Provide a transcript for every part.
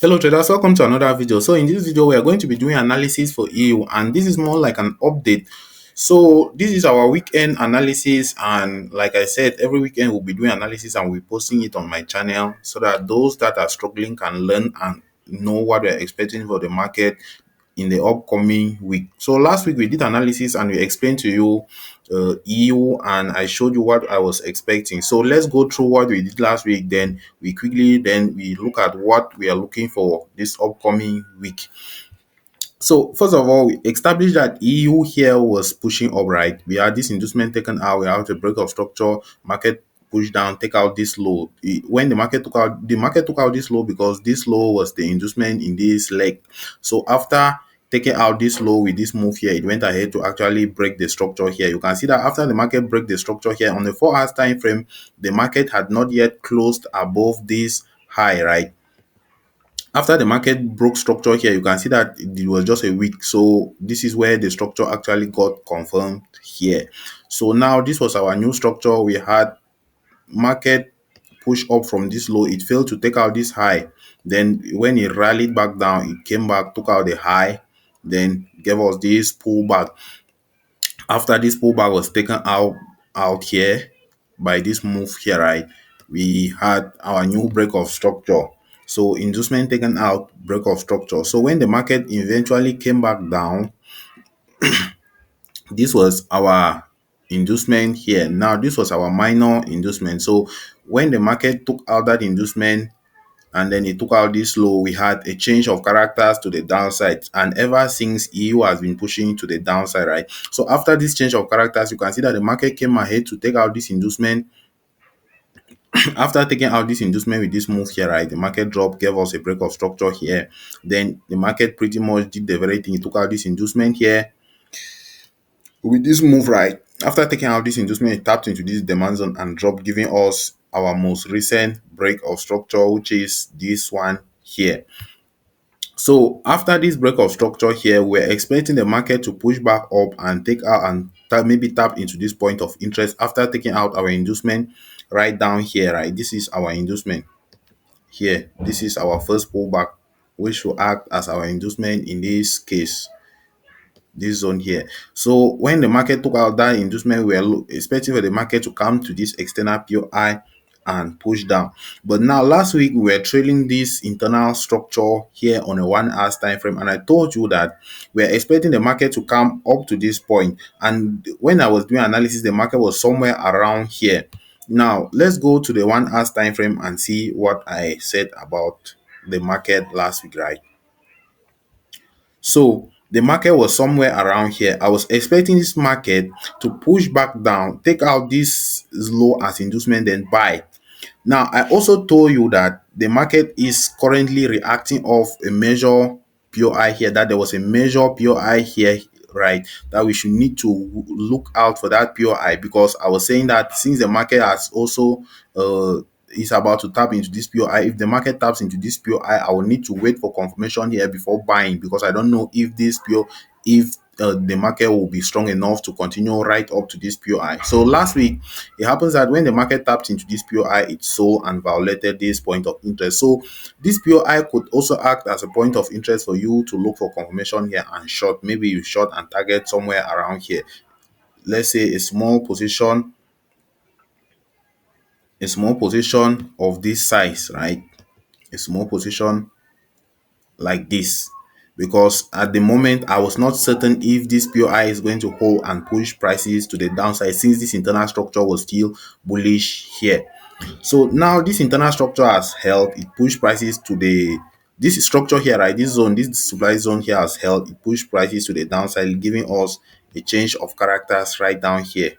Hello traders, welcome to another video. So in this video we are going to be doing analysis for EU, and this is more like an update. So this is our weekend analysis, and like I said, every weekend we'll be doing analysis and we'll be posting it on my channel so that those that are struggling can learn and know what we're expecting for the market in the upcoming week. So last week we did analysis and we explained to you EU, and I showed you what I was expecting. So let's go through what we did last week, then we look at what we are looking for this upcoming week. So first of all, we established that EU here was pushing up, right? We had this inducement taken out, we have the break of structure, market push down, take out this low. When the market took out this low because this low was the inducement in this leg. So after taking out this low with this move here, it went ahead to actually break the structure here. You can see that after the market break the structure here on the 4 hours time frame, the market had not yet closed above this high, right? After the market broke structure here, you can see that it was just a week. So this is where the structure actually got confirmed here. So now this was our new structure. We had market push up from this low. It failed to take out this high. Then when it rallied back down, it came back, took out the high, then gave us this pullback. After this pullback was taken out here by this move here, right, we had our new break of structure. So inducement taken out, break of structure. So when the market eventually came back down, this was our inducement here. Now this was our minor inducement. So when the market took out that inducement and then it took out this low, we had a change of characters to the downside, and ever since EU has been pushing to the downside, right? So after this change of characters, you can see that the market came ahead to take out this inducement. After taking out this inducement with this move here, right, the market drop gave us a break of structure here. Then the market pretty much did the very thing. It took out this inducement here with this move, right. After taking out this inducement, it tapped into this demand zone and dropped, giving us our most recent break of structure, which is this one here. So after this break of structure here, we're expecting the market to push back up and take out and maybe tap into this point of interest after taking out our inducement right down here, right? This is our inducement here. This is our first pullback, which will act as our inducement in this case, this zone here. So when the market took out that inducement, we are expecting for the market to come to this external POI and push down. But now last week we were trailing this internal structure here on a 1 hour time frame, and I told you that we are expecting the market to come up to this point. And when I was doing analysis, the market was somewhere around here. Now let's go to the 1 hour time frame and see what I said about the market last week, right? So the market was somewhere around here. I was expecting this market to push back down, take out this low as inducement, then buy. Now, I also told you that the market is currently reacting off a major POI here, that there was a major POI here, right? That we should need to look out for that POI, because I was saying that since the market has also is about to tap into this POI, if the market taps into this POI, I will need to wait for confirmation here before buying, because I don't know if this POI, if the market will be strong enough to continue right up to this POI. So last week, it happens that when the market tapped into this POI, it sold and violated this point of interest. So this POI could also act as a point of interest for you to look for confirmation here and short. Maybe you short and target somewhere around here. Let's say a small position of this size, right? A small position like this, because at the moment I was not certain if this POI is going to hold and push prices to the downside, since this internal structure was still bullish here. So now this internal structure has held, it pushed prices to the this structure here, right? This zone, this supply zone here has held, it pushed prices to the downside, giving us a change of characters right down here.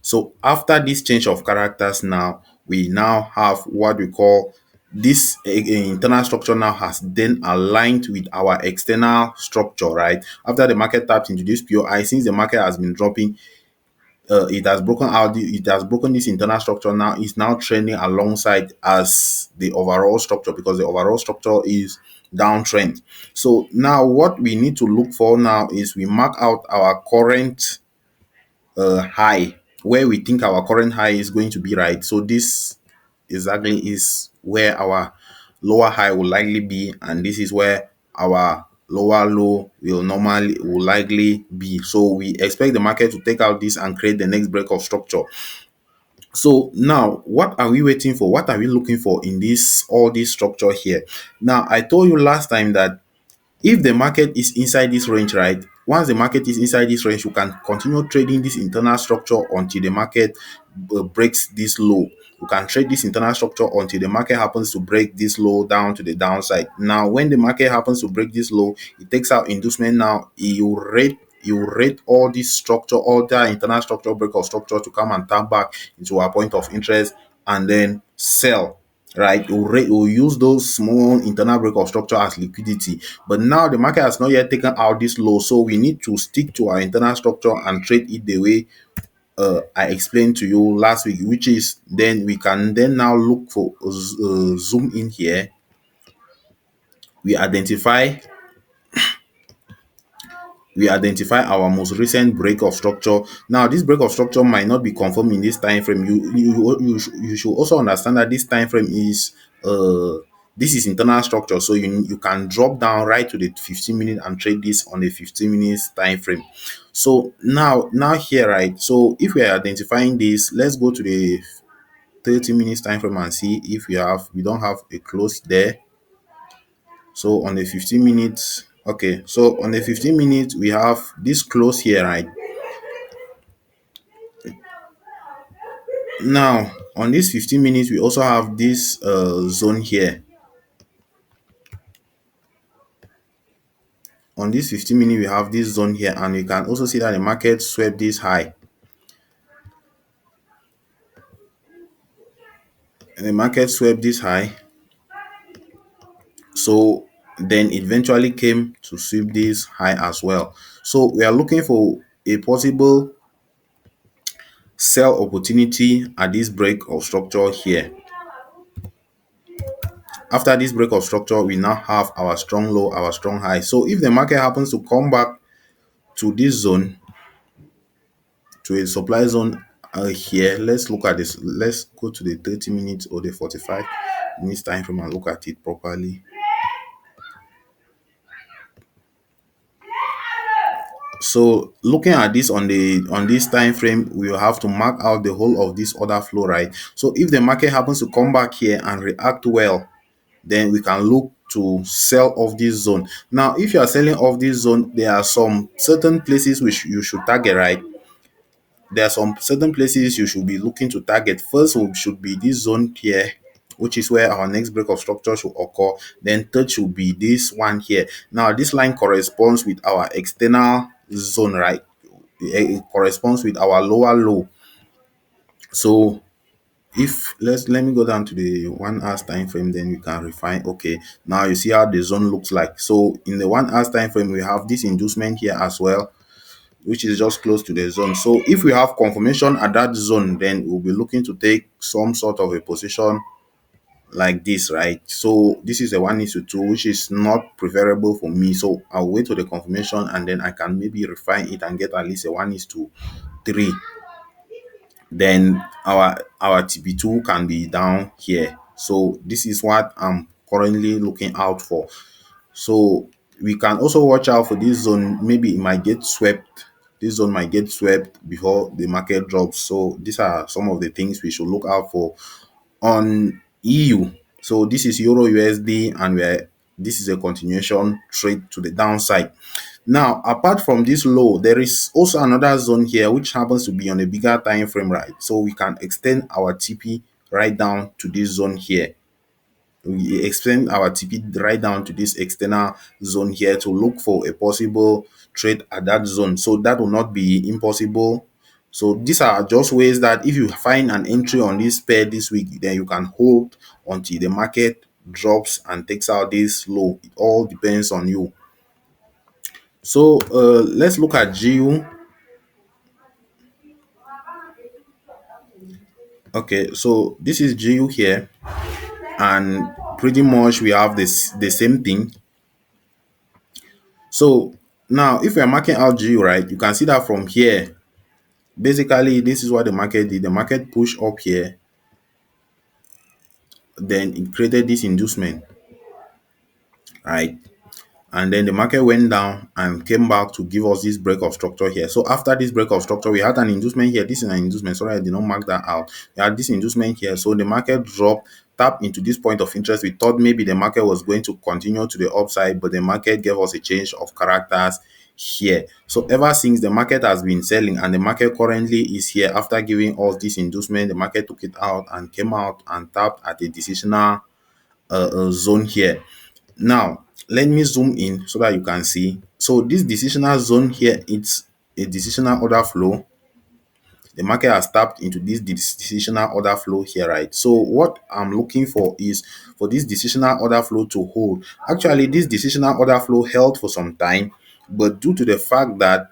So after this change of characters, now we now have what we call this internal structure now has then aligned with our external structure, right? After the market tapped into this POI, since the market has been dropping, it has broken out, it has broken this internal structure. Now it's now trending alongside as the overall structure, because the overall structure is downtrend. So now what we need to look for now is we mark out our current high, where we think our current high is going to be, right? So this exactly is where our lower high will likely be, and this is where our lower low will likely be. So we expect the market to take out this and create the next break of structure. So now, what are we waiting for? What are we looking for in this all this structure here? Now, I told you last time that if the market is inside this range, right? Once the market is inside this range, you can continue trading this internal structure until the market breaks this low. You can trade this internal structure until the market happens to break this low down to the downside. Now, when the market happens to break this low, it takes out inducement. Now, you rate all this structure, all that internal structure break of structure to come and tap back into our point of interest and then sell, right? We'll use those small internal break of structure as liquidity. But now the market has not yet taken out this low, so we need to stick to our internal structure and trade it the way I explained to you last week, which is then we can then now look for zoom in here. We identify our most recent break of structure. Now, this break of structure might not be confirmed in this time frame. You should also understand that this time frame is this is internal structure, so you can drop down right to the 15-minute and trade this on the 15 minutes time frame. So now here, right? So if we are identifying this, let's go to the 30 minutes time frame and see if we don't have a close there. So on the 15 minutes, okay, so on the 15 minutes we have this close here, right? Now on this 15 minutes we also have this zone here. On this 15 minutes we have this zone here, and you can also see that the market swept this high, and the market swept this high. So then eventually came to sweep this high as well. So we are looking for a possible sell opportunity at this break of structure here. After this break of structure, we now have our strong low, our strong high. So if the market happens to come back to this zone, to a supply zone here, let's look at this. Let's go to the 30 minutes or the 45 minutes time frame and look at it properly. So looking at this on this time frame, we will have to mark out the whole of this order flow, right? So if the market happens to come back here and react well, then we can look to sell off this zone. Now, if you are selling off this zone, there are some certain places which you should target, right? There are some certain places you should be looking to target. First should be this zone here, which is where our next break of structure should occur. Then third should be this one here. Now, this line corresponds with our external zone, right? It corresponds with our lower low. So if let me go down to the 1 hour time frame, then we can refine. Okay, now you see how the zone looks like. So in the 1 hour time frame, we have this inducement here as well, which is just close to the zone. So if we have confirmation at that zone, then we'll be looking to take some sort of a position like this, right? So this is a 1:2, which is not preferable for me. So I'll wait for the confirmation and then I can maybe refine it and get at least a 1:3. Then our TP2 can be down here. So this is what I'm currently looking out for. So we can also watch out for this zone. Maybe it might get swept. This zone might get swept before the market drops. So these are some of the things we should look out for on EU. So this is Euro USD, and this is a continuation trade to the downside. Now, apart from this low, there is also another zone here which happens to be on a bigger time frame, right? So we can extend our TP right down to this zone here. We extend our TP right down to this external zone here to look for a possible trade at that zone. So that will not be impossible. So these are just ways that if you find an entry on this pair this week, then you can hold until the market drops and takes out this low. It all depends on you. So let's look at GU. Okay, so this is GU here, and pretty much we have the same thing. So now if we are marking out GU, right, you can see that from here, basically this is what the market did. The market pushed up here, then it created this inducement. right? And then the market went down and came back to give us this break of structure here. So after this break of structure, we had an inducement here. This is an inducement. Sorry, I did not mark that out. We had this inducement here. So the market dropped, tapped into this point of interest. We thought maybe the market was going to continue to the upside, but the market gave us a change of characters here. So ever since, the market has been selling, and the market currently is here. After giving us this inducement, the market took it out and came out and tapped at a decisional zone here. Now, let me zoom in so that you can see. So this decisional zone here, it's a decisional order flow. The market has tapped into this decisional order flow here, right? So what I'm looking for is for this decisional order flow to hold. Actually, this decisional order flow held for some time, but due to the fact that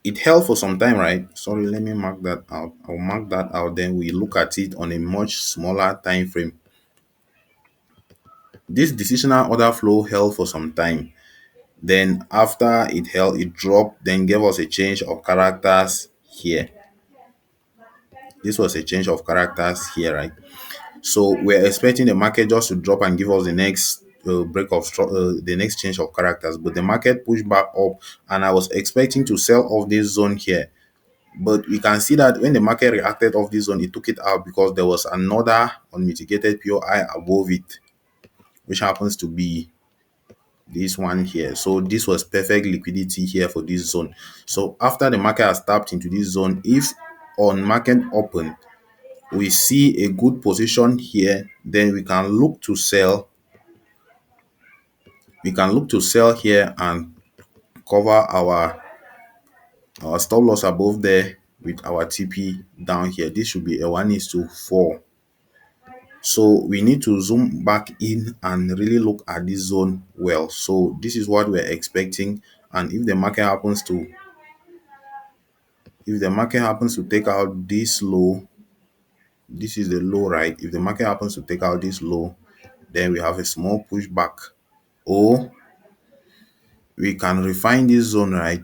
it held for some time, right? Sorry, let me mark that out. I'll mark that out. Then we look at it on a much smaller time frame. This decisional order flow held for some time. Then after it held, it dropped, then gave us a change of characters here. This was a change of characters here, right? So we're expecting the market just to drop and give us the next the next change of characters, but the market pushed back up, and I was expecting to sell off this zone here. But we can see that when the market reacted off this zone, it took it out because there was another unmitigated POI above it, which happens to be this one here. So this was perfect liquidity here for this zone. So after the market has tapped into this zone, if on market open we see a good position here, then we can look to sell. We can look to sell here and cover our stop loss above there with our TP down here. This should be a 1:4. So we need to zoom back in and really look at this zone well. So this is what we're expecting. And if the market happens to take out this low, this is the low, right? If the market happens to take out this low, then we have a small pushback, or we can refine this zone, right?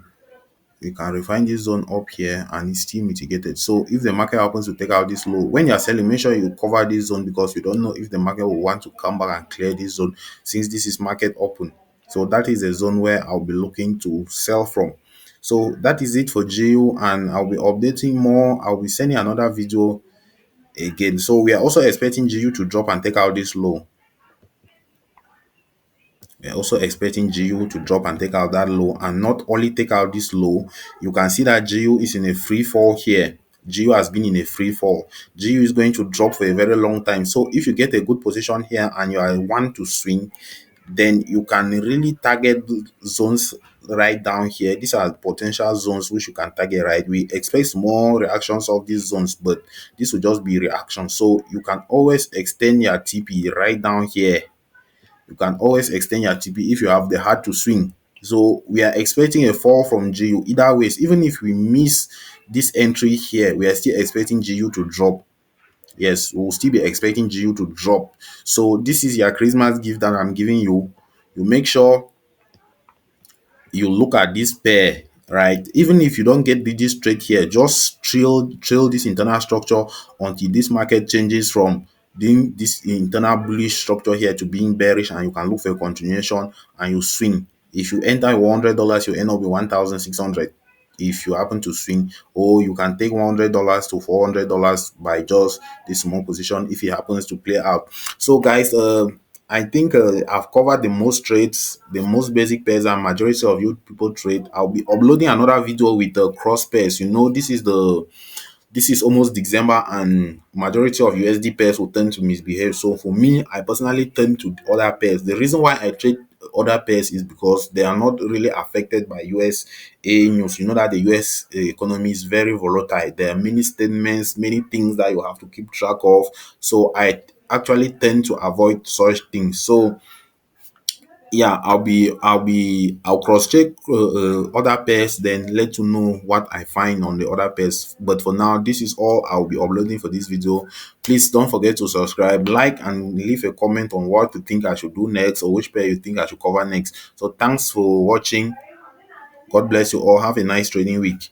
We can refine this zone up here, and it's still mitigated. So if the market happens to take out this low, when you're selling, make sure you cover this zone, because you don't know if the market will want to come back and clear this zone, since this is market open. So that is a zone where I'll be looking to sell from. So that is it for GU, and I'll be updating more. I'll be sending another video again. So we are also expecting GU to drop and take out this low. We're also expecting GU to drop and take out that low, and not only take out this low, you can see that GU is in a free fall here. GU has been in a free fall. GU is going to drop for a very long time. So if you get a good position here and you are want to swing, then you can really target zones right down here. These are potential zones which you can target, right? We expect more reactions of these zones, but this will just be reaction. So you can always extend your TP right down here. You can always extend your TP if you have the heart to swing. So we are expecting a fall from GU. Either ways, even if we miss this entry here, we are still expecting GU to drop. Yes, we'll still be expecting GU to drop. So this is your Christmas gift that I'm giving you. You make sure you look at this pair, right? Even if you don't get this trade here, just trail this internal structure until this market changes from doing this internal bullish structure here to being bearish, and you can look for a continuation and you swing. If you enter $100, you end up with 1,600 if you happen to swing, or you can take $100 to $400 by just this small position if it happens to play out. So guys, I think I've covered the most trades, the most basic pairs, and majority of you people trade. I'll be uploading another video with the cross pairs. You know, this is almost December, and majority of USD pairs will tend to misbehave. So for me, I personally tend to other pairs. The reason why I trade other pairs is because they are not really affected by USA news. You know that the US economy is very volatile. There are many statements, many things that you have to keep track of. So I actually tend to avoid such things. So yeah, I'll cross check other pairs, then let you know what I find on the other pairs. But for now, this is all I'll be uploading for this video. Please don't forget to subscribe, like, and leave a comment on what you think I should do next, or which pair you think I should cover next. So thanks for watching. God bless you all. Have a nice trading week.